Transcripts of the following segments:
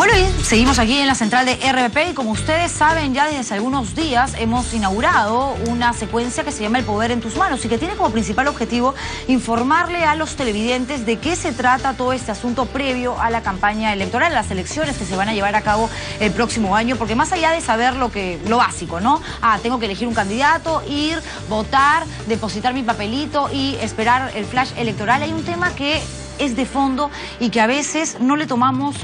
Bueno, y seguimos aquí en la central de RPP y como ustedes saben ya desde hace algunos días hemos inaugurado una secuencia que se llama El Poder en tus Manos y que tiene como principal objetivo informarle a los televidentes de qué se trata todo este asunto previo a la campaña electoral, las elecciones que se van a llevar a cabo el próximo año, porque más allá de saber lo básico, ¿no? Tengo que elegir un candidato, ir, votar, depositar mi papelito y esperar el flash electoral, hay un tema que es de fondo y que a veces no le tomamos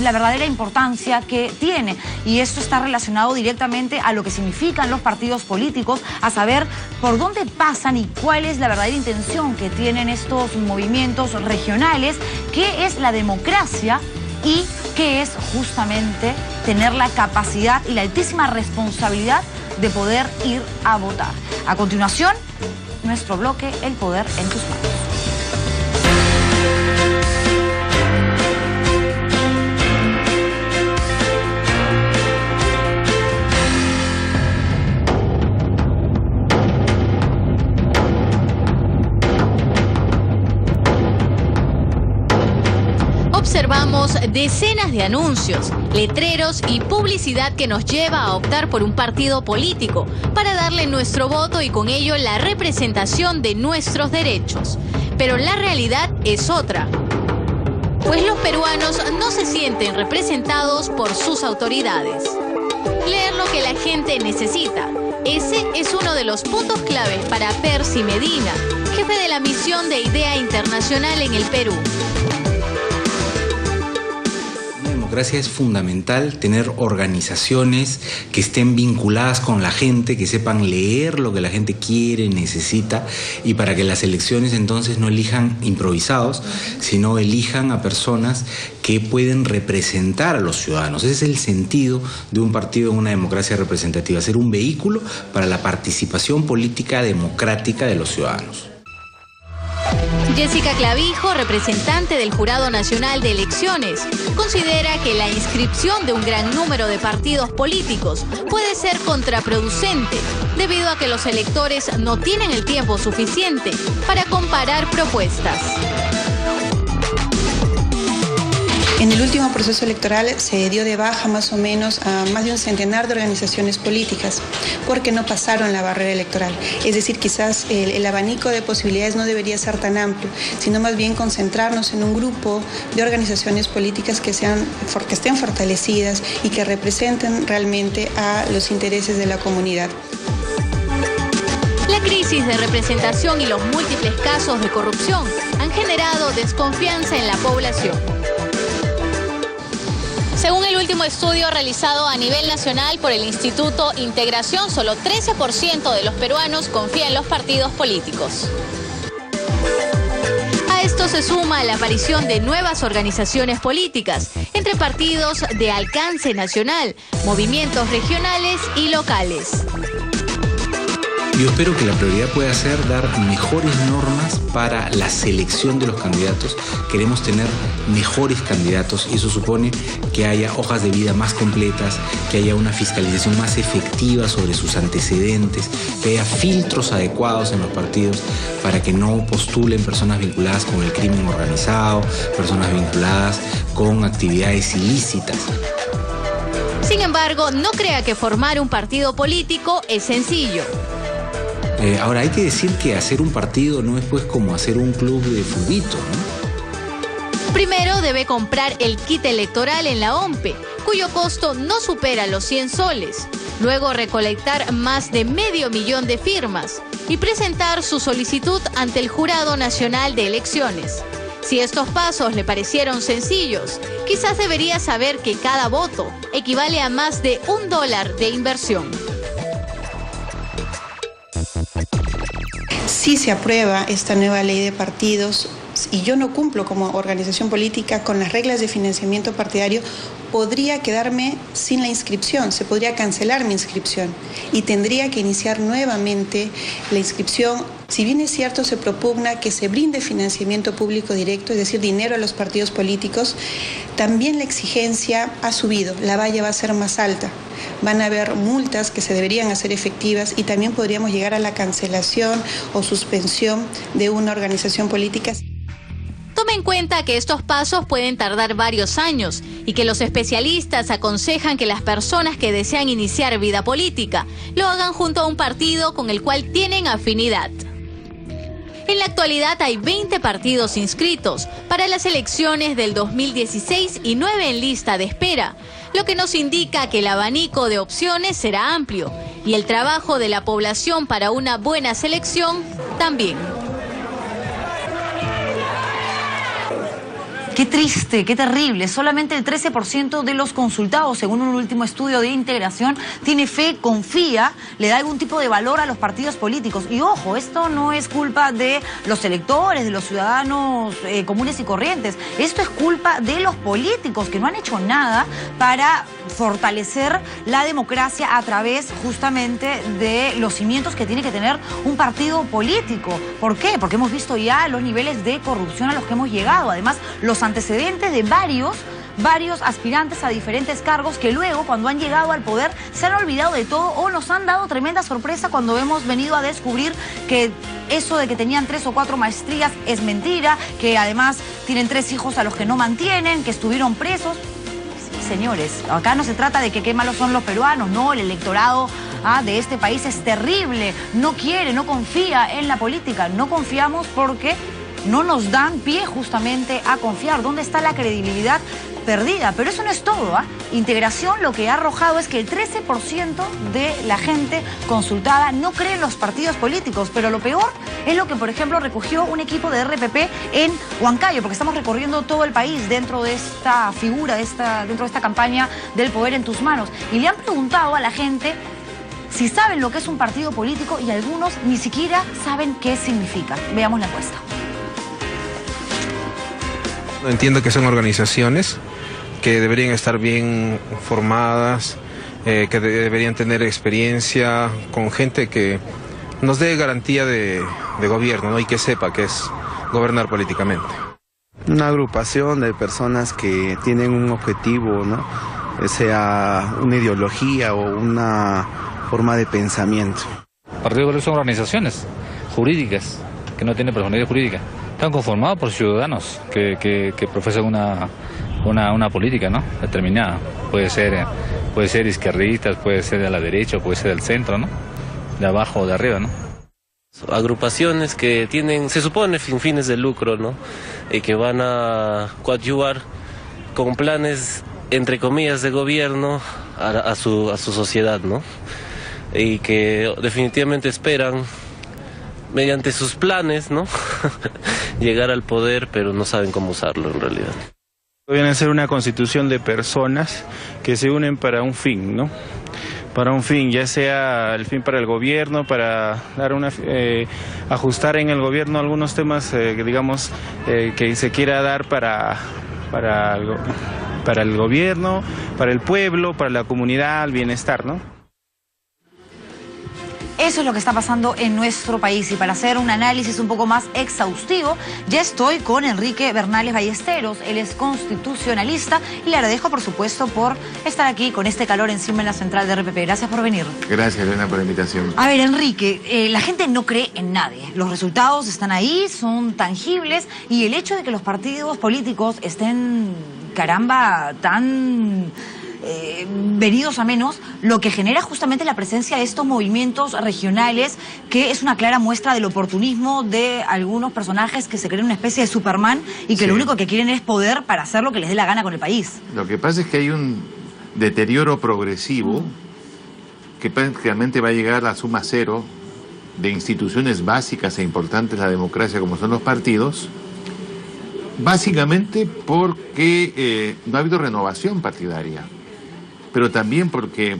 la verdadera importancia que tiene, y esto está relacionado directamente a lo que significan los partidos políticos, a saber por dónde pasan y cuál es la verdadera intención que tienen estos movimientos regionales, qué es la democracia y qué es justamente tener la capacidad y la altísima responsabilidad de poder ir a votar. A continuación, nuestro bloque El Poder en tus Manos. Observamos decenas de anuncios, letreros y publicidad que nos lleva a optar por un partido político para darle nuestro voto y con ello la representación de nuestros derechos. Pero la realidad es otra, pues los peruanos no se sienten representados por sus autoridades. Leer lo que la gente necesita. Ese es uno de los puntos claves para Percy Medina, jefe de la misión de IDEA Internacional en el Perú. Es fundamental tener organizaciones que estén vinculadas con la gente, que sepan leer lo que la gente quiere, necesita, y para que las elecciones entonces no elijan improvisados, sino elijan a personas que pueden representar a los ciudadanos. Ese es el sentido de un partido en una democracia representativa, ser un vehículo para la participación política democrática de los ciudadanos. Jessica Clavijo, representante del Jurado Nacional de Elecciones, considera que la inscripción de un gran número de partidos políticos puede ser contraproducente debido a que los electores no tienen el tiempo suficiente para comparar propuestas. En el último proceso electoral se dio de baja más o menos a más de un centenar de organizaciones políticas porque no pasaron la barrera electoral. Es decir, quizás el abanico de posibilidades no debería ser tan amplio, sino más bien concentrarnos en un grupo de organizaciones políticas que estén fortalecidas y que representen realmente a los intereses de la comunidad. La crisis de representación y los múltiples casos de corrupción han generado desconfianza en la población. Según el último estudio realizado a nivel nacional por el Instituto Integración, solo 13% de los peruanos confía en los partidos políticos. A esto se suma la aparición de nuevas organizaciones políticas, entre partidos de alcance nacional, movimientos regionales y locales. Yo espero que la prioridad pueda ser dar mejores normas para la selección de los candidatos. Queremos tener mejores candidatos y eso supone que haya hojas de vida más completas, que haya una fiscalización más efectiva sobre sus antecedentes, que haya filtros adecuados en los partidos para que no postulen personas vinculadas con el crimen organizado, personas vinculadas con actividades ilícitas. Sin embargo, no crea que formar un partido político es sencillo. Ahora, hay que decir que hacer un partido no es pues como hacer un club de futbito, ¿no? Primero debe comprar el kit electoral en la OMPE, cuyo costo no supera los 100 soles. Luego recolectar más de 500.000 de firmas y presentar su solicitud ante el Jurado Nacional de Elecciones. Si estos pasos le parecieron sencillos, quizás debería saber que cada voto equivale a más de $1 de inversión. Si se aprueba esta nueva ley de partidos y yo no cumplo como organización política con las reglas de financiamiento partidario, podría quedarme sin la inscripción, se podría cancelar mi inscripción y tendría que iniciar nuevamente la inscripción. Si bien es cierto, se propugna que se brinde financiamiento público directo, es decir, dinero a los partidos políticos, también la exigencia ha subido, la valla va a ser más alta. Van a haber multas que se deberían hacer efectivas y también podríamos llegar a la cancelación o suspensión de una organización política. Tome en cuenta que estos pasos pueden tardar varios años y que los especialistas aconsejan que las personas que desean iniciar vida política lo hagan junto a un partido con el cual tienen afinidad. En la actualidad hay 20 partidos inscritos para las elecciones del 2016 y 9 en lista de espera, lo que nos indica que el abanico de opciones será amplio y el trabajo de la población para una buena selección también. Qué triste, qué terrible. Solamente el 13% de los consultados, según un último estudio de Integración, tiene fe, confía, le da algún tipo de valor a los partidos políticos. Y ojo, esto no es culpa de los electores, de los ciudadanos comunes y corrientes. Esto es culpa de los políticos que no han hecho nada para fortalecer la democracia a través justamente de los cimientos que tiene que tener un partido político. ¿Por qué? Porque hemos visto ya los niveles de corrupción a los que hemos llegado. Además, los antecedentes de varios aspirantes a diferentes cargos que luego, cuando han llegado al poder, se han olvidado de todo o nos han dado tremenda sorpresa cuando hemos venido a descubrir que eso de que tenían 3 o 4 maestrías es mentira, que además tienen 3 hijos a los que no mantienen, que estuvieron presos. Señores, acá no se trata de que qué malos son los peruanos, no, el electorado de este país es terrible, no quiere, no confía en la política, no confiamos porque no nos dan pie justamente a confiar. ¿Dónde está la credibilidad perdida? Pero eso no es todo, Integración lo que ha arrojado es que el 13% de la gente consultada no cree en los partidos políticos, pero lo peor es lo que, por ejemplo, recogió un equipo de RPP en Huancayo, porque estamos recorriendo todo el país dentro de esta figura, dentro de esta campaña del poder en tus manos, y le han preguntado a la gente si saben lo que es un partido político y algunos ni siquiera saben qué significa. Veamos la encuesta. Entiendo que son organizaciones que deberían estar bien formadas, que deberían tener experiencia con gente que nos dé garantía de gobierno, ¿no? Y que sepa qué es gobernar políticamente. Una agrupación de personas que tienen un objetivo, ¿no? Sea una ideología o una forma de pensamiento. Partidos son organizaciones jurídicas que no tienen personalidad jurídica. Están conformados por ciudadanos que profesan una política, ¿no? Determinada. Puede ser izquierdistas, puede ser de la derecha, puede ser del centro, ¿no? De abajo o de arriba, ¿no? Agrupaciones que tienen, se supone, fines de lucro, ¿no? Y que van a coadyuvar con planes, entre comillas, de gobierno a su sociedad, ¿no? Y que definitivamente esperan, mediante sus planes, ¿no? llegar al poder, pero no saben cómo usarlo en realidad. Deben ser una constitución de personas que se unen para un fin, ¿no? Para un fin, ya sea el fin para el gobierno, para dar ajustar en el gobierno algunos temas, digamos, que se quiera dar para el gobierno, para el pueblo, para la comunidad, el bienestar, ¿no? Eso es lo que está pasando en nuestro país, y para hacer un análisis un poco más exhaustivo, ya estoy con Enrique Bernales Ballesteros. Él es constitucionalista y le agradezco, por supuesto, por estar aquí con este calor encima en la central de RPP. Gracias por venir. Gracias, Elena, por la invitación. A ver, Enrique, la gente no cree en nadie. Los resultados están ahí, son tangibles, y el hecho de que los partidos políticos estén, caramba, tan venidos a menos, lo que genera justamente la presencia de estos movimientos regionales, que es una clara muestra del oportunismo de algunos personajes que se creen una especie de Superman y que lo único que quieren es poder para hacer lo que les dé la gana con el país. Lo que pasa es que hay un deterioro progresivo que prácticamente va a llegar a la suma cero de instituciones básicas e importantes de la democracia, como son los partidos, básicamente porque no ha habido renovación partidaria, pero también porque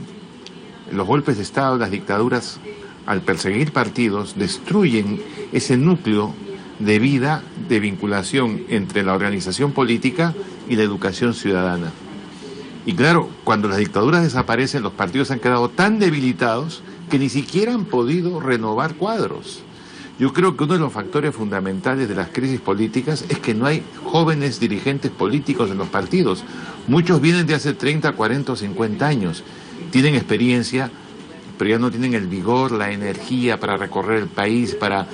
los golpes de Estado, las dictaduras, al perseguir partidos, destruyen ese núcleo de vida, de vinculación entre la organización política y la educación ciudadana. Y claro, cuando las dictaduras desaparecen, los partidos han quedado tan debilitados que ni siquiera han podido renovar cuadros. Yo creo que uno de los factores fundamentales de las crisis políticas es que no hay jóvenes dirigentes políticos en los partidos. Muchos vienen de hace 30, 40 o 50 años, tienen experiencia, pero ya no tienen el vigor, la energía para recorrer el país, para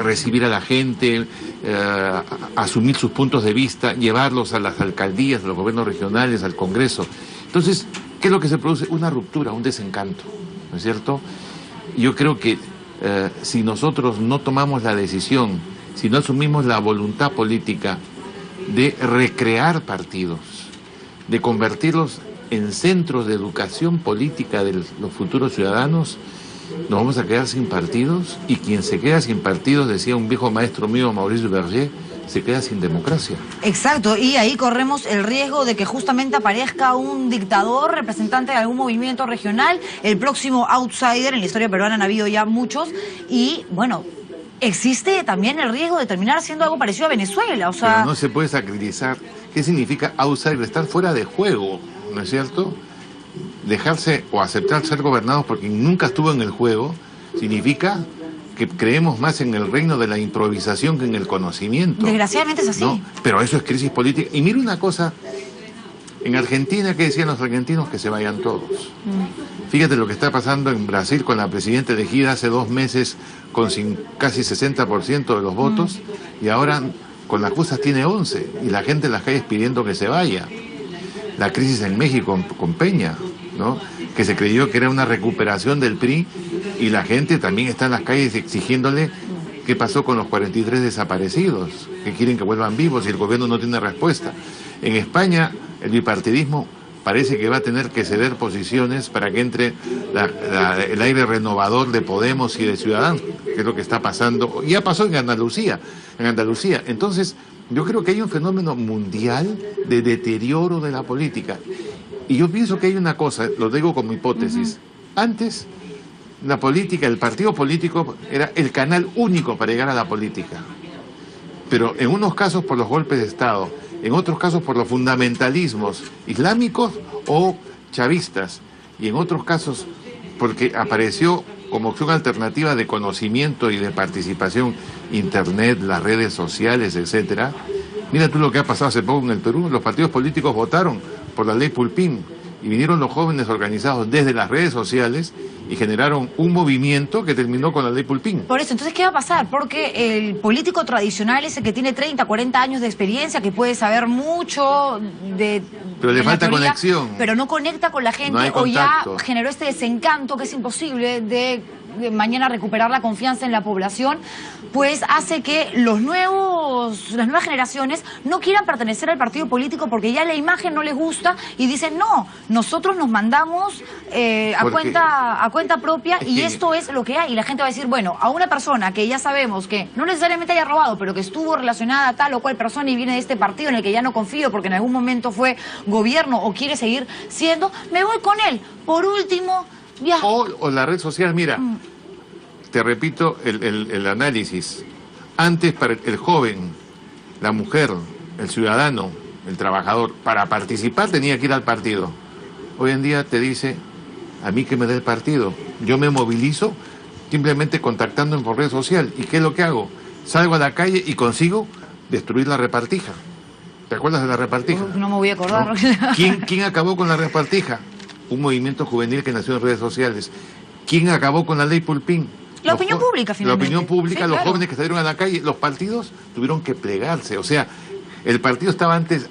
recibir a la gente, asumir sus puntos de vista, llevarlos a las alcaldías, a los gobiernos regionales, al Congreso. Entonces, ¿qué es lo que se produce? Una ruptura, un desencanto, ¿no es cierto? Yo creo que si nosotros no tomamos la decisión, si no asumimos la voluntad política de recrear partidos, de convertirlos en centros de educación política de los futuros ciudadanos, nos vamos a quedar sin partidos, y quien se queda sin partidos, decía un viejo maestro mío, Maurice Berger, se queda sin democracia. Exacto, y ahí corremos el riesgo de que justamente aparezca un dictador representante de algún movimiento regional, el próximo outsider. En la historia peruana han habido ya muchos, y bueno, existe también el riesgo de terminar siendo algo parecido a Venezuela, o sea... Pero no se puede sacrificar. ¿Qué significa outsider? Estar fuera de juego, ¿no es cierto? Dejarse o aceptar ser gobernados porque nunca estuvo en el juego, significa que creemos más en el reino de la improvisación que en el conocimiento. Desgraciadamente es así. ¿No? Pero eso es crisis política. Y mira una cosa, en Argentina, ¿qué decían los argentinos? Que se vayan todos. Fíjate lo que está pasando en Brasil con la presidenta elegida hace 2 meses con casi 60% de los votos, y ahora con las justas tiene 11, y la gente en las calles pidiendo que se vaya. La crisis en México con Peña, ¿no? Que se creyó que era una recuperación del PRI, y la gente también está en las calles exigiéndole qué pasó con los 43 desaparecidos, que quieren que vuelvan vivos, y el gobierno no tiene respuesta. En España, el bipartidismo parece que va a tener que ceder posiciones para que entre el aire renovador de Podemos y de Ciudadanos, que es lo que está pasando. Ya pasó en Andalucía. Entonces, yo creo que hay un fenómeno mundial de deterioro de la política. Y yo pienso que hay una cosa, lo digo como hipótesis. Antes, la política, el partido político era el canal único para llegar a la política. Pero en unos casos por los golpes de Estado, en otros casos por los fundamentalismos islámicos o chavistas, y en otros casos porque apareció como opción alternativa de conocimiento y de participación Internet, las redes sociales, etcétera. Mira tú lo que ha pasado hace poco en el Perú. Los partidos políticos votaron por la ley Pulpín, y vinieron los jóvenes organizados desde las redes sociales y generaron un movimiento que terminó con la ley Pulpín. Por eso, entonces, ¿qué va a pasar? Porque el político tradicional es el que tiene 30, 40 años de experiencia, que puede saber mucho pero le falta teoría, conexión. Pero no conecta con la gente, no hay o ya contacto. Generó este desencanto que es imposible de mañana recuperar la confianza en la población, pues hace que las nuevas generaciones no quieran pertenecer al partido político porque ya la imagen no les gusta, y dicen, no, nosotros nos mandamos a cuenta propia, y esto es lo que hay. Y la gente va a decir, bueno, a una persona que ya sabemos que no necesariamente haya robado, pero que estuvo relacionada a tal o cual persona y viene de este partido en el que ya no confío porque en algún momento fue gobierno o quiere seguir siendo, me voy con él. Por último... Ya. O la red social, mira, te repito el análisis. Antes, para el joven, la mujer, el ciudadano, el trabajador, para participar tenía que ir al partido. Hoy en día te dice, a mí que me dé el partido. Yo me movilizo simplemente contactándome por red social. ¿Y qué es lo que hago? Salgo a la calle y consigo destruir la repartija. ¿Te acuerdas de la repartija? No me voy a acordar. ¿No? ¿Quién acabó con la repartija? Un movimiento juvenil que nació en redes sociales. ¿Quién acabó con la ley Pulpín? La opinión pública, finalmente. La opinión pública, sí, los claro. jóvenes que salieron a la calle, los partidos tuvieron que plegarse. O sea, el partido estaba antes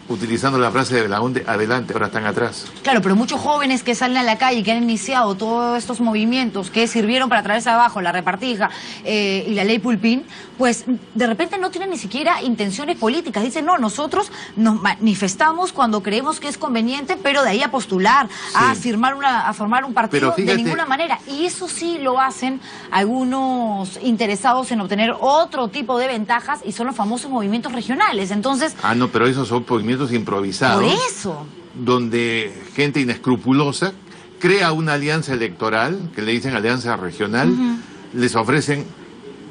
utilizando la frase de Belaúnde, adelante, ahora están atrás. Claro, pero muchos jóvenes que salen a la calle y que han iniciado todos estos movimientos que sirvieron para traerse abajo la repartija y la ley Pulpín, pues de repente no tienen ni siquiera intenciones políticas. Dicen, no, nosotros nos manifestamos cuando creemos que es conveniente, pero de ahí a postular, sí, a formar un partido, fíjate, de ninguna manera. Y eso sí lo hacen algunos interesados en obtener otro tipo de ventajas, y son los famosos movimientos regionales. Entonces... no, pero esos son movimientos improvisados. Por eso. Donde gente inescrupulosa crea una alianza electoral, que le dicen alianza regional, les ofrecen,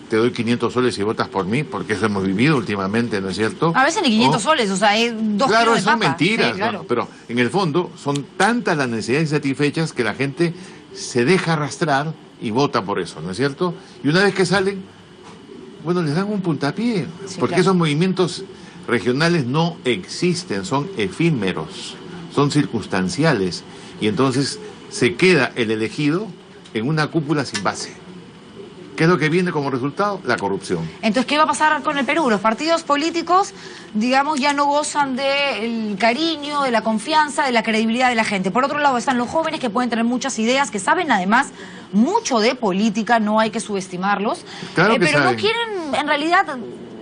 te doy 500 soles si votas por mí, porque eso hemos vivido últimamente, ¿no es cierto? A veces ni 500 soles, o sea, es 2 kilos de papa. Claro, son mentiras, sí, claro. ¿no? Pero en el fondo son tantas las necesidades insatisfechas que la gente se deja arrastrar y vota por eso, ¿no es cierto? Y una vez que salen, bueno, les dan un puntapié, sí, porque claro, esos movimientos regionales no existen, son efímeros, son circunstanciales, y entonces se queda el elegido en una cúpula sin base. ¿Qué es lo que viene como resultado? La corrupción. Entonces, ¿qué va a pasar con el Perú? Los partidos políticos, digamos, ya no gozan del cariño, de la confianza, de la credibilidad de la gente. Por otro lado, están los jóvenes que pueden tener muchas ideas, que saben además mucho de política, no hay que subestimarlos, Claro que pero saben. no quieren, en realidad,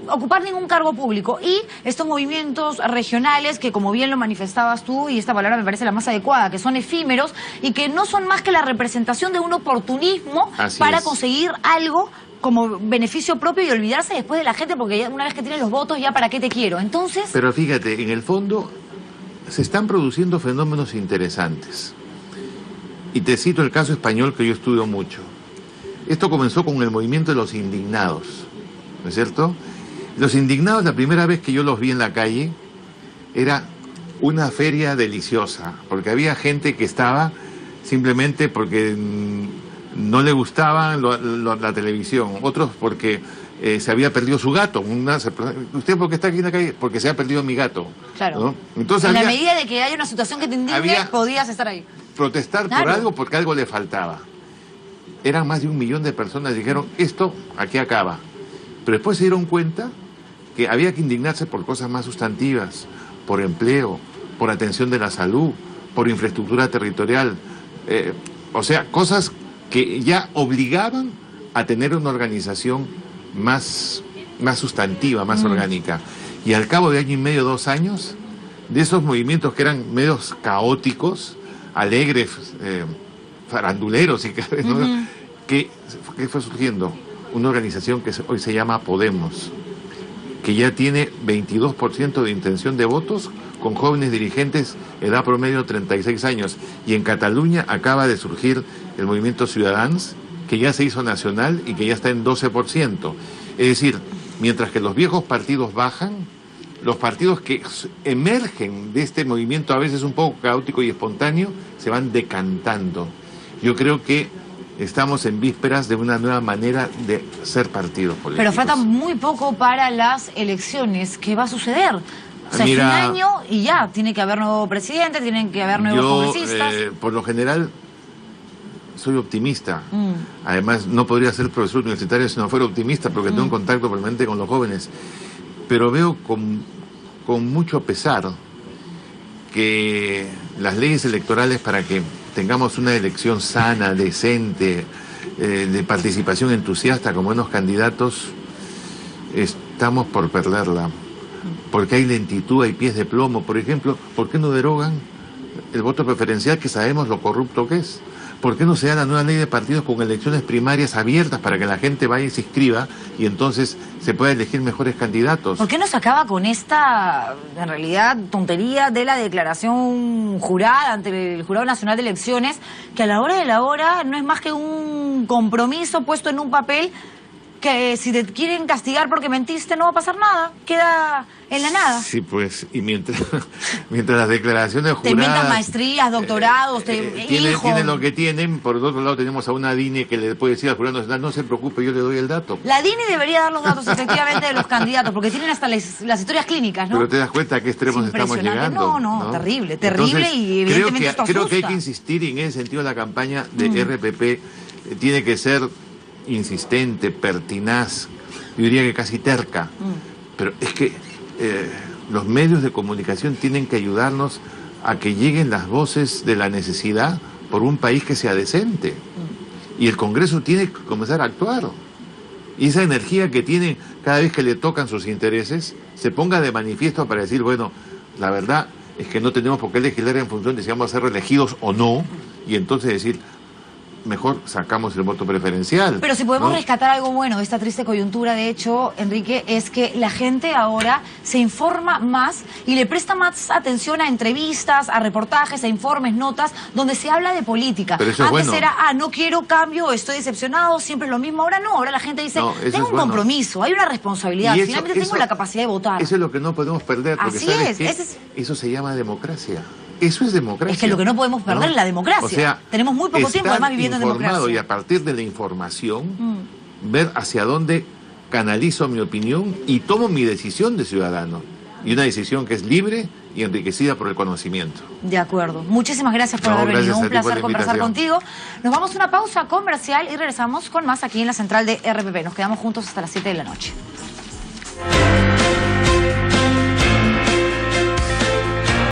ocupar ningún cargo público. Y estos movimientos regionales que, como bien lo manifestabas tú, y esta palabra me parece la más adecuada, que son efímeros y que no son más que la representación de un oportunismo para conseguir algo como beneficio propio y olvidarse después de la gente, porque ya una vez que tienes los votos, ya para qué te quiero. Entonces... Pero fíjate, en el fondo se están produciendo fenómenos interesantes. Y te cito el caso español que yo estudio mucho. Esto comenzó con el movimiento de los indignados, ¿no es cierto? Los indignados, la primera vez que yo los vi en la calle, era una feria deliciosa, porque había gente que estaba simplemente porque no le gustaba la televisión, otros porque se había perdido su gato. ¿Usted por qué está aquí en la calle? Porque se ha perdido mi gato. Claro. ¿No? Entonces, en la medida de que haya una situación que te indigne, podías estar ahí. Protestar por algo porque algo le faltaba. Eran más de 1 millón de personas que dijeron, esto aquí acaba. Pero después se dieron cuenta que había que indignarse por cosas más sustantivas, por empleo, por atención de la salud, por infraestructura territorial, o sea, cosas que ya obligaban a tener una organización más sustantiva, más orgánica. Y al cabo de 1 año y medio, 2 años, de esos movimientos que eran medios caóticos, alegres, faranduleros, ¿no? ¿Qué fue surgiendo? Una organización que hoy se llama Podemos, que ya tiene 22% de intención de votos, con jóvenes dirigentes, edad promedio 36 años. Y en Cataluña acaba de surgir el movimiento Ciudadans, que ya se hizo nacional y que ya está en 12%. Es decir, mientras que los viejos partidos bajan, los partidos que emergen de este movimiento, a veces un poco caótico y espontáneo, se van decantando. Yo creo que estamos en vísperas de una nueva manera de ser partidos políticos. Pero falta muy poco para las elecciones. ¿Qué va a suceder? O sea, Mira, es 1 año y ya, tiene que haber nuevo presidente, tienen que haber nuevos congresistas. Por lo general, soy optimista. Además, no podría ser profesor universitario si no fuera optimista, porque tengo un contacto permanente con los jóvenes. Pero veo con mucho pesar que las leyes electorales, para que tengamos una elección sana, decente, de participación entusiasta con buenos candidatos, estamos por perderla. Porque hay lentitud, hay pies de plomo. Por ejemplo, ¿por qué no derogan el voto preferencial, que sabemos lo corrupto que es? ¿Por qué no se da la nueva ley de partidos con elecciones primarias abiertas para que la gente vaya y se inscriba y entonces se pueda elegir mejores candidatos? ¿Por qué no se acaba con esta, en realidad, tontería de la declaración jurada ante el Jurado Nacional de Elecciones, que a la hora de la hora no es más que un compromiso puesto en un papel que si te quieren castigar porque mentiste no va a pasar nada, queda en la nada? Sí, pues, y mientras las declaraciones juradas... Te inventas maestrías, doctorados, tienen lo que tienen. Por otro lado tenemos a una DINE que le puede decir al Jurado Nacional, no se preocupe, yo le doy el dato. La DINE debería dar los datos efectivamente de los candidatos, porque tienen hasta las historias clínicas, ¿no? Pero te das cuenta a qué extremos estamos llegando. No, terrible, terrible. Entonces, y evidentemente esto asusta. Creo que hay que insistir, y en ese sentido la campaña de RPP tiene que ser insistente, pertinaz, yo diría que casi terca. Pero es que los medios de comunicación tienen que ayudarnos a que lleguen las voces de la necesidad por un país que sea decente. Y el Congreso tiene que comenzar a actuar. Y esa energía que tiene cada vez que le tocan sus intereses, se ponga de manifiesto para decir, bueno, la verdad es que no tenemos por qué legislar en función de si vamos a ser reelegidos o no, y entonces decir, mejor sacamos el voto preferencial. Pero si podemos rescatar algo bueno de esta triste coyuntura, de hecho, Enrique, es que la gente ahora se informa más y le presta más atención a entrevistas, a reportajes, a informes, notas, donde se habla de política. Pero eso Antes es bueno. era, no quiero cambio, estoy decepcionado, siempre es lo mismo. Ahora no, ahora la gente dice, tengo un compromiso, hay una responsabilidad, finalmente tengo la capacidad de votar. Eso es lo que no podemos perder, porque Así ¿sabes es, qué? Eso se llama democracia. Eso es democracia. Es que lo que no podemos perder es la democracia. O sea, tenemos muy poco tiempo además viviendo en democracia. Y a partir de la información, ver hacia dónde canalizo mi opinión y tomo mi decisión de ciudadano. y una decisión que es libre y enriquecida por el conocimiento. De acuerdo. Muchísimas gracias por haber venido. Un placer conversar contigo. Nos vamos a una pausa comercial y regresamos con más aquí en la central de RPP. Nos quedamos juntos hasta las 7 de la noche.